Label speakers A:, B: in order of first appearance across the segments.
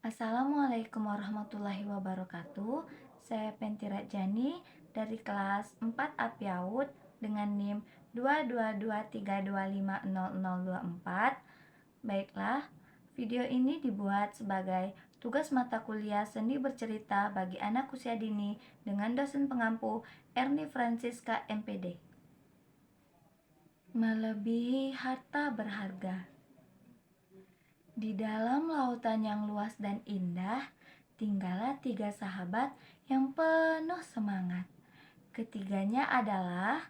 A: Assalamualaikum warahmatullahi wabarakatuh. Saya Pentira Jani dari kelas 4 Apiaud dengan NIM 22232500024. Baiklah, video ini dibuat sebagai tugas mata kuliah seni bercerita bagi anak usia dini dengan dosen pengampu Erni Francisca MPD. Melebihi harta berharga. Di dalam lautan yang luas dan indah, tinggallah 3 sahabat yang penuh semangat. Ketiganya adalah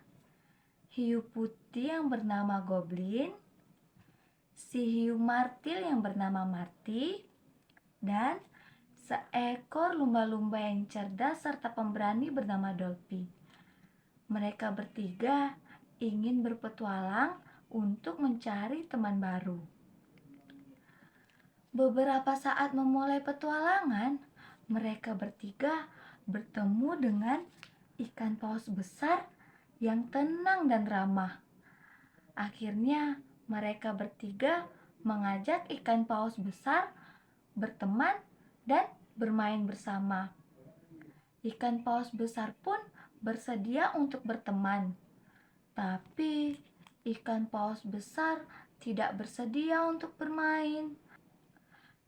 A: hiu putih yang bernama Goblin, si hiu martil yang bernama Marty, dan seekor lumba-lumba yang cerdas serta pemberani bernama Dolphy. Mereka bertiga ingin berpetualang untuk mencari teman baru. Beberapa saat memulai petualangan, mereka bertiga bertemu dengan ikan paus besar yang tenang dan ramah. Akhirnya, mereka bertiga mengajak ikan paus besar berteman dan bermain bersama. Ikan paus besar pun bersedia untuk berteman, tapi ikan paus besar tidak bersedia untuk bermain.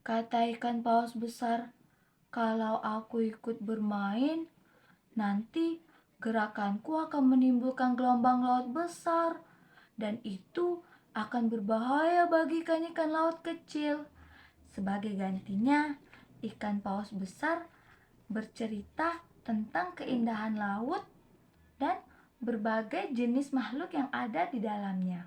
A: Kata ikan paus besar, "Kalau aku ikut bermain, nanti gerakanku akan menimbulkan gelombang laut besar, dan itu akan berbahaya bagi ikan-ikan laut kecil." Sebagai gantinya, ikan paus besar bercerita tentang keindahan laut dan berbagai jenis makhluk yang ada di dalamnya.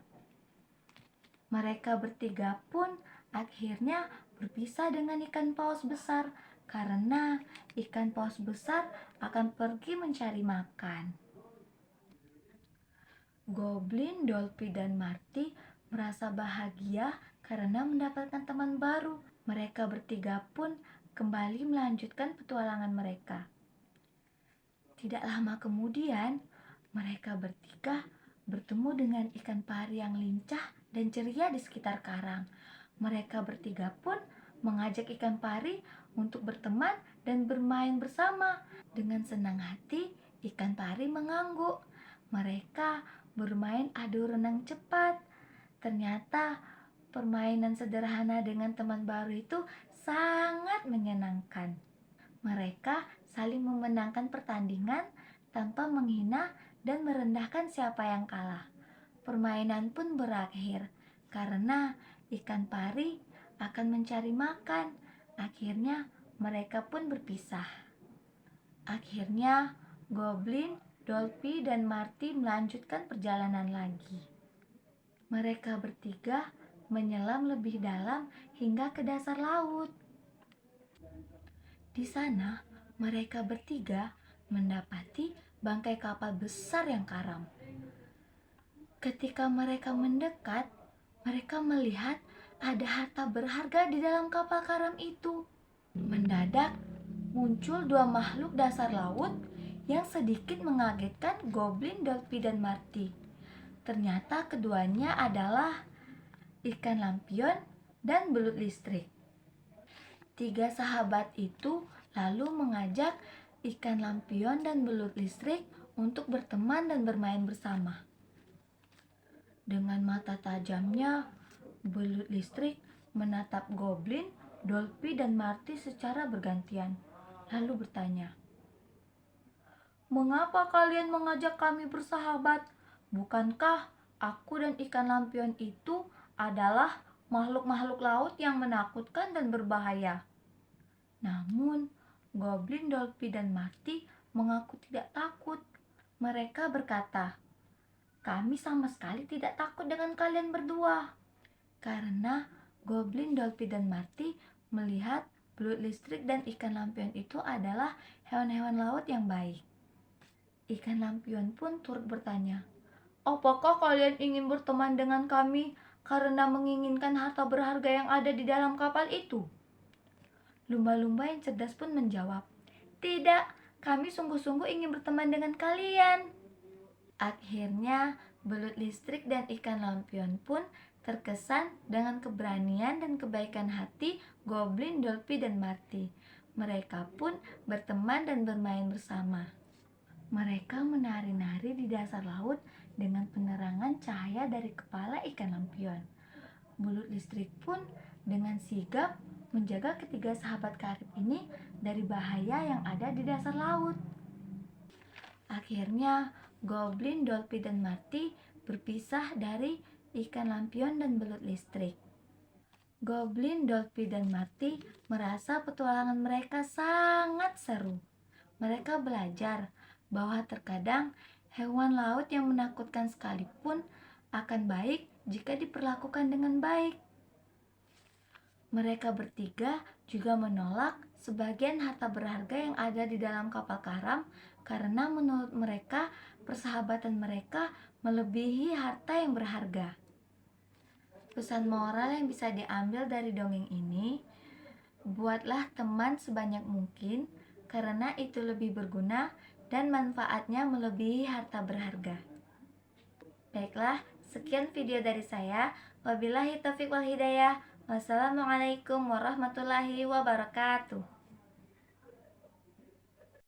A: Mereka bertiga pun akhirnya berpisah dengan ikan paus besar karena ikan paus besar akan pergi mencari makan. Goblin, Dolphy, dan Marty merasa bahagia karena mendapatkan teman baru. Mereka bertiga pun kembali melanjutkan petualangan mereka. Tidak lama kemudian, mereka bertiga bertemu dengan ikan pari yang lincah dan ceria di sekitar karang. Mereka bertiga pun mengajak ikan pari untuk berteman dan bermain bersama. Dengan senang hati, ikan pari mengangguk. Mereka bermain adu renang cepat. Ternyata permainan sederhana dengan teman baru itu sangat menyenangkan. Mereka saling memenangkan pertandingan tanpa menghina dan merendahkan siapa yang kalah. Permainan pun berakhir karena ikan pari akan mencari makan. Akhirnya mereka pun berpisah. Akhirnya Goblin, Dolphy, dan Marty melanjutkan perjalanan lagi. Mereka bertiga menyelam lebih dalam hingga ke dasar laut. Di sana mereka bertiga mendapati bangkai kapal besar yang karam. Ketika mereka mendekat, mereka melihat ada harta berharga di dalam kapal karam itu. Mendadak muncul 2 makhluk dasar laut yang sedikit mengagetkan Goblin, Dolphy, dan Marty. Ternyata keduanya adalah ikan lampion dan belut listrik. 3 sahabat itu lalu mengajak ikan lampion dan belut listrik untuk berteman dan bermain bersama. Dengan mata tajamnya, belut listrik menatap Goblin, Dolphy, dan Marty secara bergantian, lalu bertanya, "Mengapa kalian mengajak kami bersahabat? Bukankah aku dan ikan lampion itu adalah makhluk-makhluk laut yang menakutkan dan berbahaya?" Namun, Goblin, Dolphy, dan Marty mengaku tidak takut. Mereka berkata, "Kami sama sekali tidak takut dengan kalian berdua." Karena Goblin, Dolphy, dan Marty melihat belut listrik dan ikan lampion itu adalah hewan-hewan laut yang baik. Ikan lampion pun turut bertanya, "Apakah kalian ingin berteman dengan kami karena menginginkan harta berharga yang ada di dalam kapal itu?" Lumba-lumba yang cerdas pun menjawab, "Tidak, kami sungguh-sungguh ingin berteman dengan kalian." Akhirnya, belut listrik dan ikan lampion pun terkesan dengan keberanian dan kebaikan hati Goblin, Dolphy, dan Marty. Mereka pun berteman dan bermain bersama. Mereka menari-nari di dasar laut dengan penerangan cahaya dari kepala ikan lampion. Belut listrik pun dengan sigap menjaga ketiga sahabat karib ini dari bahaya yang ada di dasar laut. Akhirnya, Goblin, Dolphy, dan Marty berpisah dari ikan lampion dan belut listrik. Goblin, Dolphy, dan Marty merasa petualangan mereka sangat seru. Mereka belajar bahwa terkadang hewan laut yang menakutkan sekalipun akan baik jika diperlakukan dengan baik. Mereka bertiga juga menolak sebagian harta berharga yang ada di dalam kapal karam karena menurut mereka persahabatan mereka melebihi harta yang berharga. Pesan moral yang bisa diambil dari dongeng ini, buatlah teman sebanyak mungkin karena itu lebih berguna dan manfaatnya melebihi harta berharga. Baiklah, sekian video dari saya. Wabillahi taufiq wal hidayah. Wassalamualaikum warahmatullahi wabarakatuh.